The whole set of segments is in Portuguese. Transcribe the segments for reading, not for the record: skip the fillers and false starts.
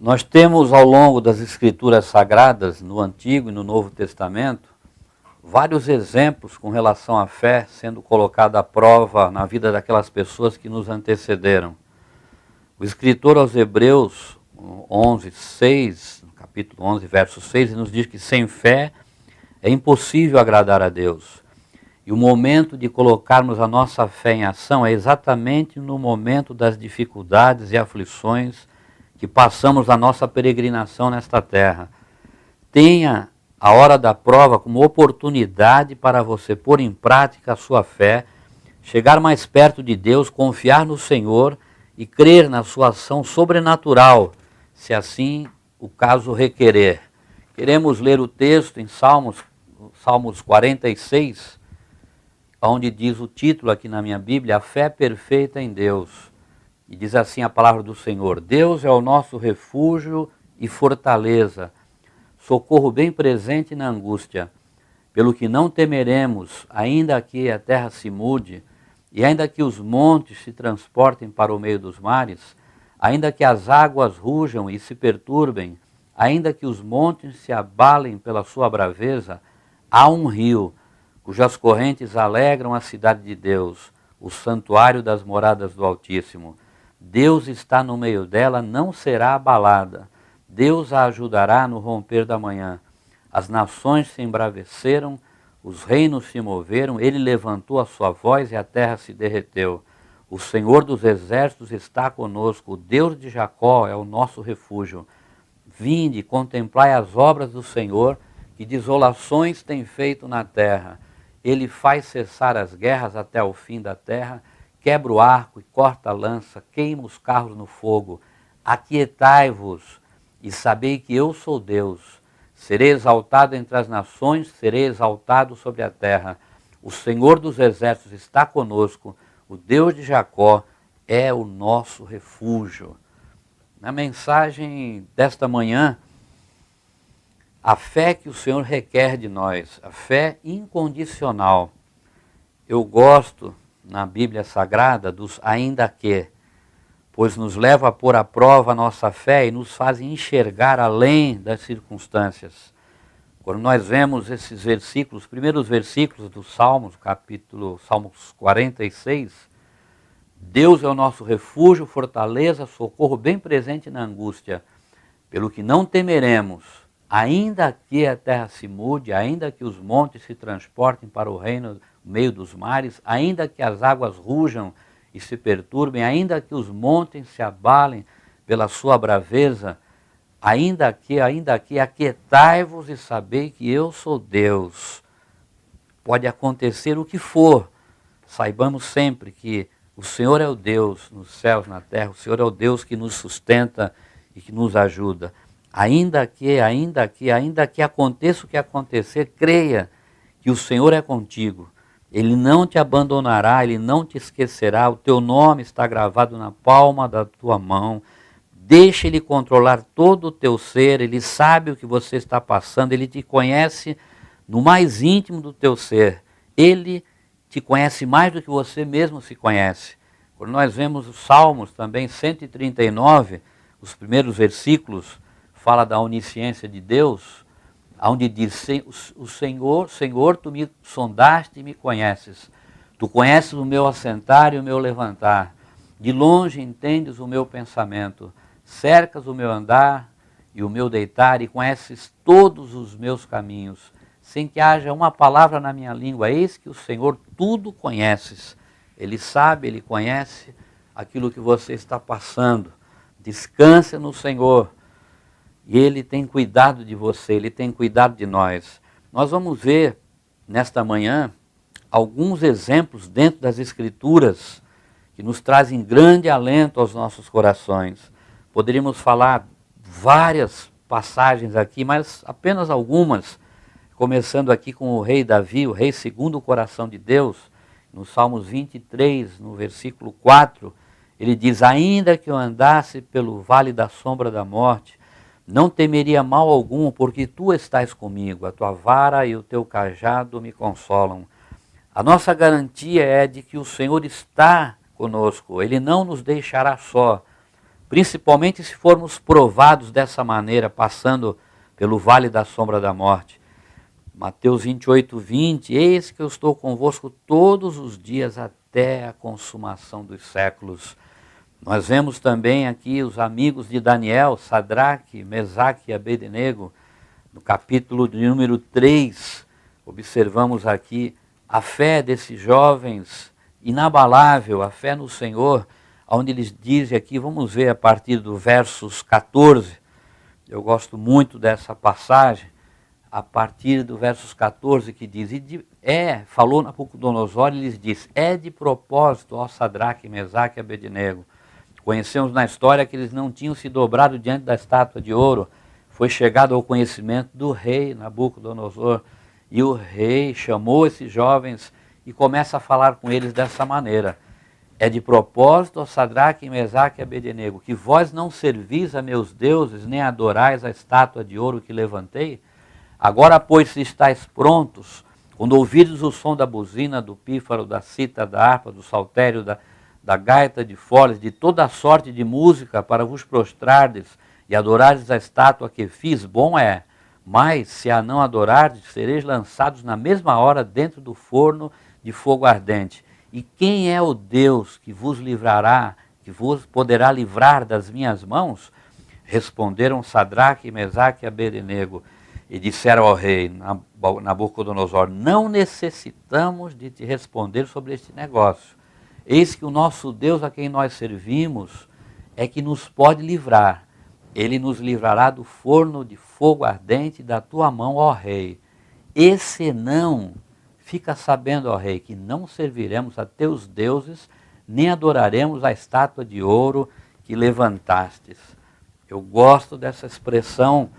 Nós temos ao longo das Escrituras Sagradas, no Antigo e no Novo Testamento, vários exemplos com relação à fé sendo colocada à prova na vida daquelas pessoas que nos antecederam. O escritor aos Hebreus 11:6, no capítulo 11, verso 6, ele nos diz que sem fé é impossível agradar a Deus. E o momento de colocarmos a nossa fé em ação é exatamente no momento das dificuldades e aflições que passamos na nossa peregrinação nesta terra. Tenha a hora da prova como oportunidade para você pôr em prática a sua fé, chegar mais perto de Deus, confiar no Senhor e crer na sua ação sobrenatural, se assim o caso requerer. Queremos ler o texto em Salmos 46, onde diz o título aqui na minha Bíblia, A Fé Perfeita em Deus. E diz assim a palavra do Senhor: Deus é o nosso refúgio e fortaleza, socorro bem presente na angústia, pelo que não temeremos, ainda que a terra se mude, e ainda que os montes se transportem para o meio dos mares, ainda que as águas rujam e se perturbem, ainda que os montes se abalem pela sua braveza, há um rio, cujas correntes alegram a cidade de Deus, o santuário das moradas do Altíssimo. Deus está no meio dela, não será abalada. Deus a ajudará no romper da manhã. As nações se embraveceram, os reinos se moveram, ele levantou a sua voz e a terra se derreteu. O Senhor dos exércitos está conosco, o Deus de Jacó é o nosso refúgio. Vinde, contemplai as obras do Senhor, que desolações tem feito na terra. Ele faz cessar as guerras até o fim da terra, quebra o arco e corta a lança, queima os carros no fogo. Aquietai-vos e sabei que eu sou Deus. Serei exaltado entre as nações, serei exaltado sobre a terra. O Senhor dos exércitos está conosco, o Deus de Jacó é o nosso refúgio. Na mensagem desta manhã, a fé que o Senhor requer de nós, a fé incondicional. Eu gosto, na Bíblia Sagrada, dos ainda que, pois nos leva a pôr à prova a nossa fé e nos fazem enxergar além das circunstâncias. Quando nós vemos esses versículos, os primeiros versículos do Salmos 46, Deus é o nosso refúgio, fortaleza, socorro bem presente na angústia, pelo que não temeremos, ainda que a terra se mude, ainda que os montes se transportem para o reino no meio dos mares, ainda que as águas rujam e se perturbem, ainda que os montes se abalem pela sua braveza, ainda que, aquietai-vos e sabei que eu sou Deus. Pode acontecer o que for, saibamos sempre que o Senhor é o Deus nos céus, na terra, o Senhor é o Deus que nos sustenta e que nos ajuda. Ainda que aconteça o que acontecer, creia que o Senhor é contigo. Ele não te abandonará, Ele não te esquecerá, o teu nome está gravado na palma da tua mão. Deixa Ele controlar todo o teu ser, Ele sabe o que você está passando, Ele te conhece no mais íntimo do teu ser. Ele te conhece mais do que você mesmo se conhece. Quando nós vemos os Salmos também, 139, os primeiros versículos, fala da onisciência de Deus, onde diz, o Senhor, tu me sondaste e me conheces. Tu conheces o meu assentar e o meu levantar. De longe entendes o meu pensamento. Cercas o meu andar e o meu deitar e conheces todos os meus caminhos. Sem que haja uma palavra na minha língua. Eis que o Senhor tudo conheces. Ele sabe, Ele conhece aquilo que você está passando. Descansa no Senhor. E Ele tem cuidado de você, Ele tem cuidado de nós. Nós vamos ver, nesta manhã, alguns exemplos dentro das Escrituras que nos trazem grande alento aos nossos corações. Poderíamos falar várias passagens aqui, mas apenas algumas, começando aqui com o rei Davi, o rei segundo o coração de Deus, no Salmos 23, no versículo 4, ele diz, ainda que eu andasse pelo vale da sombra da morte, não temeria mal algum, porque tu estás comigo, a tua vara e o teu cajado me consolam. A nossa garantia é de que o Senhor está conosco, Ele não nos deixará só. principalmente se formos provados dessa maneira, passando pelo vale da sombra da morte. Mateus 28, 20, eis que eu estou convosco todos os dias até a consumação dos séculos. Nós vemos também aqui os amigos de Daniel, Sadraque, Mesaque e Abednego, no capítulo de número 3, observamos aqui a fé desses jovens, inabalável, a fé no Senhor, onde eles dizem aqui, vamos ver a partir do versos 14, eu gosto muito dessa passagem, a partir do versos 14 que diz, falou Nabucodonosor e lhes disse, é de propósito, ó Sadraque, Mesaque e Abednego. Conhecemos na história que eles não tinham se dobrado diante da estátua de ouro, foi chegado ao conhecimento do rei Nabucodonosor, e o rei chamou esses jovens e começa a falar com eles dessa maneira, é de propósito, ó Sadraque, Mesaque e Abednego, que vós não servis a meus deuses, nem adorais a estátua de ouro que levantei? Agora, pois, se estáis prontos, quando ouvirdes o som da buzina, do pífaro, da cítara, da harpa, do saltério, da gaita de foles, de toda a sorte de música, para vos prostrardes e adorardes a estátua que fiz, bom é. Mas, se a não adorardes, sereis lançados na mesma hora dentro do forno de fogo ardente. E quem é o Deus que vos livrará, que vos poderá livrar das minhas mãos? Responderam Sadraque, Mesaque e Abednego. E disseram ao rei Nabucodonosor, não necessitamos de te responder sobre este negócio. Eis que o nosso Deus a quem nós servimos é que nos pode livrar. Ele nos livrará do forno de fogo ardente da tua mão, ó rei. E se não, fica sabendo, ó rei, que não serviremos a teus deuses, nem adoraremos a estátua de ouro que levantastes. Eu gosto dessa expressão,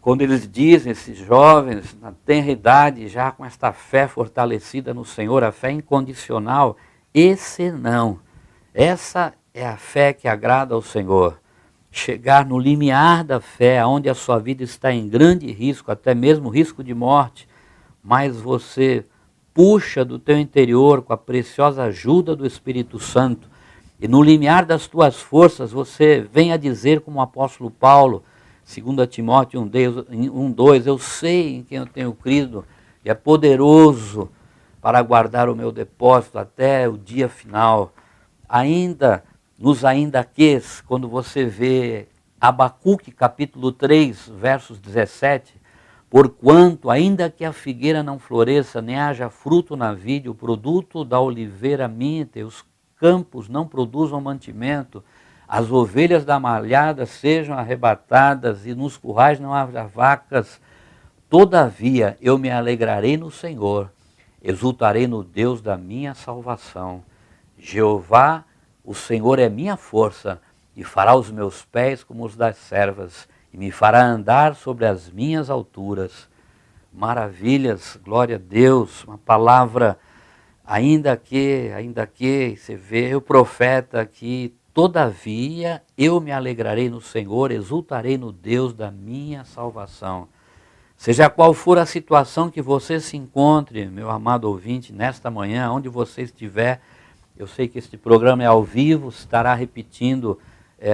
quando eles dizem, esses jovens, na tenra idade, já com esta fé fortalecida no Senhor, a fé incondicional, esse não. Essa é a fé que agrada ao Senhor. Chegar no limiar da fé, onde a sua vida está em grande risco, até mesmo risco de morte, mas você puxa do teu interior com a preciosa ajuda do Espírito Santo, e no limiar das tuas forças você vem a dizer como o apóstolo Paulo, 2 Timóteo 1:2, eu sei em quem eu tenho crido, e é poderoso para guardar o meu depósito até o dia final. Ainda que, quando você vê Abacuque capítulo 3, versos 17, porquanto, ainda que a figueira não floresça, nem haja fruto na vide, o produto da oliveira minta, os campos não produzam mantimento, as ovelhas da malhada sejam arrebatadas e nos currais não haja vacas, todavia eu me alegrarei no Senhor, exultarei no Deus da minha salvação. Jeová, o Senhor é minha força, e fará os meus pés como os das servas, e me fará andar sobre as minhas alturas. Maravilhas, glória a Deus, uma palavra, ainda que, você vê o profeta aqui, todavia eu me alegrarei no Senhor, exultarei no Deus da minha salvação. Seja qual for a situação que você se encontre, meu amado ouvinte, nesta manhã, onde você estiver, eu sei que este programa é ao vivo, estará repetindo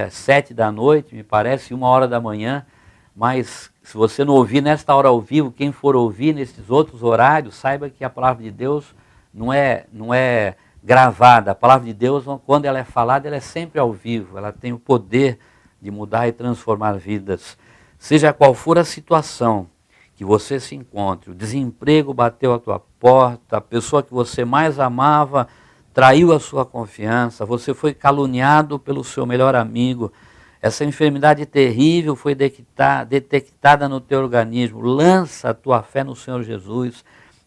7 da noite, me parece, 1h da manhã, mas se você não ouvir nesta hora ao vivo, quem for ouvir nesses outros horários, saiba que a palavra de Deus não é gravada. A palavra de Deus, quando ela é falada, ela é sempre ao vivo, ela tem o poder de mudar e transformar vidas. Seja qual for a situação que você se encontre, o desemprego bateu à tua porta, a pessoa que você mais amava traiu a sua confiança, você foi caluniado pelo seu melhor amigo, essa enfermidade terrível foi detectada no teu organismo, lança a tua fé no Senhor Jesus,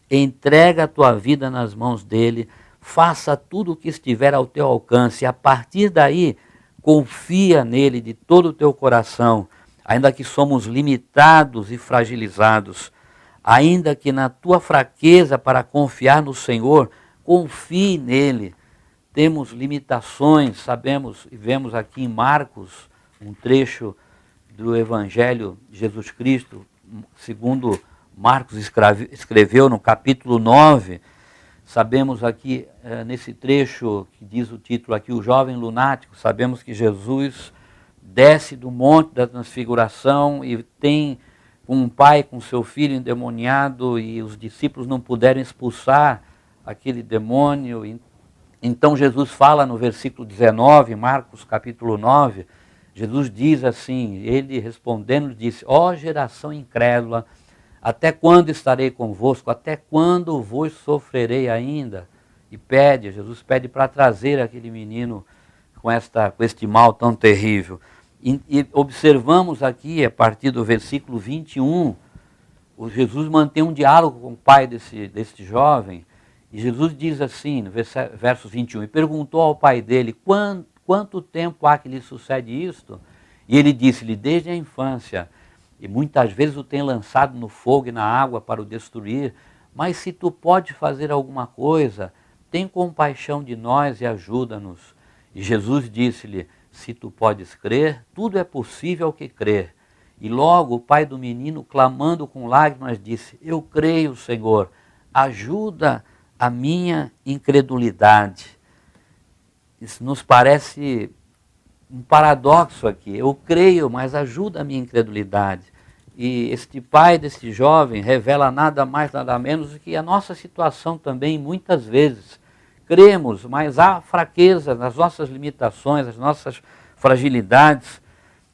entrega a tua vida nas mãos dele, faça tudo o que estiver ao teu alcance, e a partir daí, confia nele de todo o teu coração, ainda que somos limitados e fragilizados, ainda que na tua fraqueza para confiar no Senhor, confie nele. Temos limitações, sabemos e vemos aqui em Marcos, um trecho do Evangelho de Jesus Cristo, segundo Marcos escreveu no capítulo 9, sabemos aqui nesse trecho que diz o título aqui, o jovem lunático, sabemos que Jesus desce do monte da transfiguração e tem um pai com seu filho endemoniado e os discípulos não puderam expulsar aquele demônio. Então Jesus fala no versículo 19, Marcos capítulo 9, Jesus diz assim, ele respondendo disse, ó geração incrédula, até quando estarei convosco? Até quando vos sofrerei ainda? E Jesus pede para trazer aquele menino com este mal tão terrível. E observamos aqui, a partir do versículo 21, o Jesus mantém um diálogo com o pai desse jovem, e Jesus diz assim, no verso 21, e perguntou ao pai dele, quanto tempo há que lhe sucede isto? E ele disse-lhe, desde a infância, e muitas vezes o tem lançado no fogo e na água para o destruir, mas se tu podes fazer alguma coisa, tem compaixão de nós e ajuda-nos. E Jesus disse-lhe, se tu podes crer, tudo é possível ao que crer. E logo o pai do menino, clamando com lágrimas, disse, eu creio, Senhor, ajuda a minha incredulidade. Isso nos parece um paradoxo aqui. Eu creio, mas ajuda a minha incredulidade. E este pai desse jovem revela nada mais, nada menos do que a nossa situação também, muitas vezes. Cremos, mas há fraqueza nas nossas limitações, as nossas fragilidades,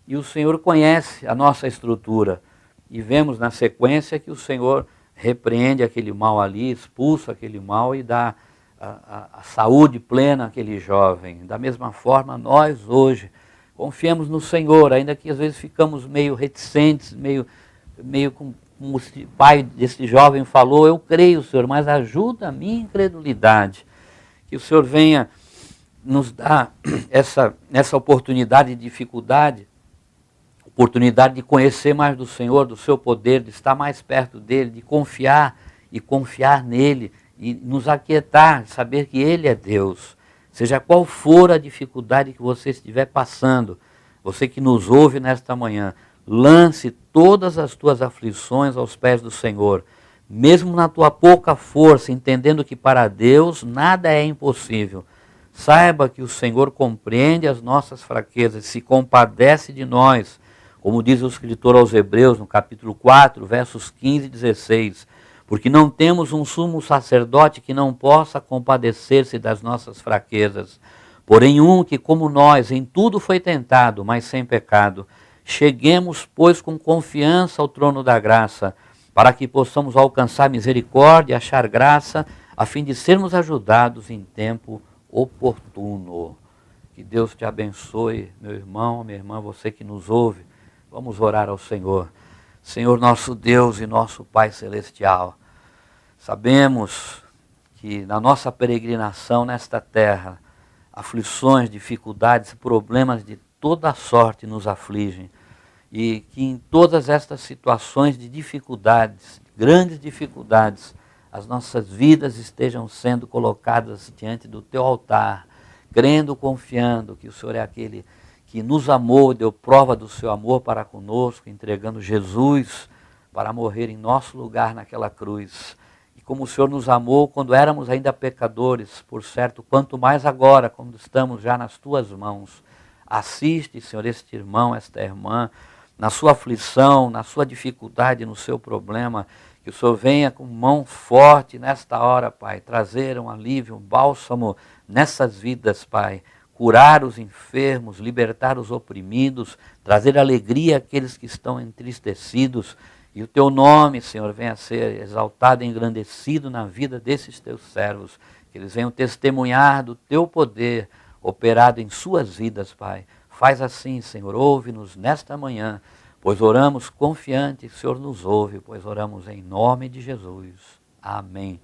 e o Senhor conhece a nossa estrutura. E vemos na sequência que o Senhor repreende aquele mal ali, expulsa aquele mal e dá a saúde plena àquele jovem. Da mesma forma, nós hoje confiamos no Senhor, ainda que às vezes ficamos meio reticentes, meio como o pai desse jovem falou, eu creio, Senhor, mas ajuda a minha incredulidade. Que o Senhor venha nos dar essa oportunidade de dificuldade, oportunidade de conhecer mais do Senhor, do seu poder, de estar mais perto dele, de confiar e confiar nele, e nos aquietar, saber que ele é Deus. Seja qual for a dificuldade que você estiver passando, você que nos ouve nesta manhã, lance todas as tuas aflições aos pés do Senhor, mesmo na tua pouca força, entendendo que para Deus nada é impossível. Saiba que o Senhor compreende as nossas fraquezas, se compadece de nós, como diz o escritor aos Hebreus, no capítulo 4, versos 15 e 16, porque não temos um sumo sacerdote que não possa compadecer-se das nossas fraquezas, porém um que, como nós, em tudo foi tentado, mas sem pecado. Cheguemos, pois, com confiança ao trono da graça, para que possamos alcançar misericórdia e achar graça, a fim de sermos ajudados em tempo oportuno. Que Deus te abençoe, meu irmão, minha irmã, você que nos ouve. Vamos orar ao Senhor. Senhor nosso Deus e nosso Pai Celestial, sabemos que na nossa peregrinação nesta terra, aflições, dificuldades, problemas de toda sorte nos afligem. E que em todas estas situações de dificuldades, grandes dificuldades, as nossas vidas estejam sendo colocadas diante do teu altar, crendo, confiando que o Senhor é aquele que nos amou, deu prova do seu amor para conosco, entregando Jesus para morrer em nosso lugar naquela cruz. E como o Senhor nos amou quando éramos ainda pecadores, por certo, quanto mais agora, quando estamos já nas tuas mãos. Assiste, Senhor, este irmão, esta irmã, na sua aflição, na sua dificuldade, no seu problema, que o Senhor venha com mão forte nesta hora, Pai, trazer um alívio, um bálsamo nessas vidas, Pai, curar os enfermos, libertar os oprimidos, trazer alegria àqueles que estão entristecidos, e o teu nome, Senhor, venha a ser exaltado e engrandecido na vida desses teus servos, que eles venham testemunhar do teu poder operado em suas vidas, Pai. Faz assim, Senhor, ouve-nos nesta manhã, pois oramos confiante, o Senhor nos ouve, pois oramos em nome de Jesus. Amém.